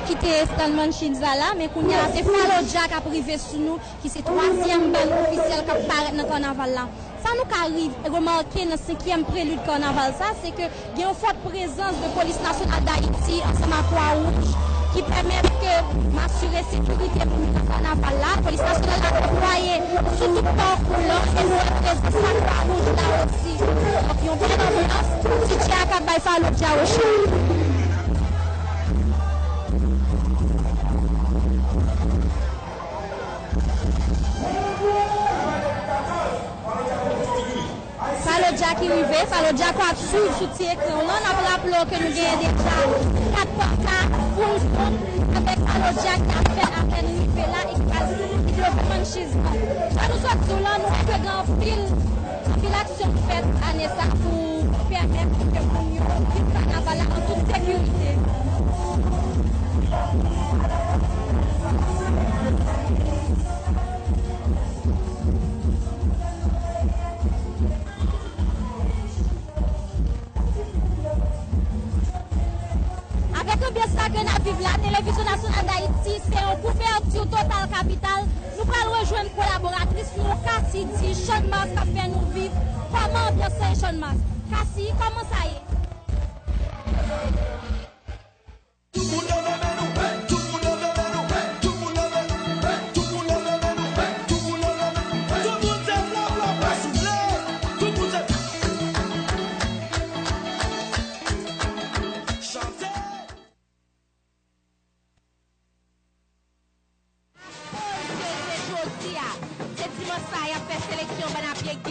quitter Stanman Shinzala, mais qu'on y a c'est Falodja qui a privé sous nous, qui c'est troisième bande officielle qui apparaît dans le carnaval là. Ça nous arrive remarquer dans le 5e prélude carnaval, ça, c'est que il y a une forte présence de police nationale d'Haïti ensemble à Croix-Rouge qui permettent que m'assurer sécurité pour le carnaval là. La police nationale a déployé sous tout port là et nous représentons ça Croix-Rouge là aussi. Donc, ils ont bien d'ambulance si tu as qu'à faire le dia au champ. Falodja qui arrive, Falodja qui a suivi sous écran. On a rappelé que nous avons déjà 4 portails pour avec Falodja qui a fait à peine arrivé là et qui a suivi le franchissement. Quand nous sommes là, nous avons un fil d'action faite à Nessa pour permettre que nous puissions carnaval en toute sécurité. Avec bien ça que nous vivons, la télévision nationale d'Haïti, c'est une couverture totale capitale. Nous allons rejoindre une collaboratrice, nous, Cassie, dit Sean Mas, qui fait nous vivre. Comment bien c'est Sean Mas? Cassie, comment ça y est?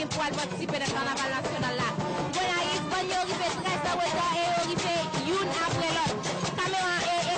Pour participer dans le carnaval national là. Bon, il va y arriver 13 ans.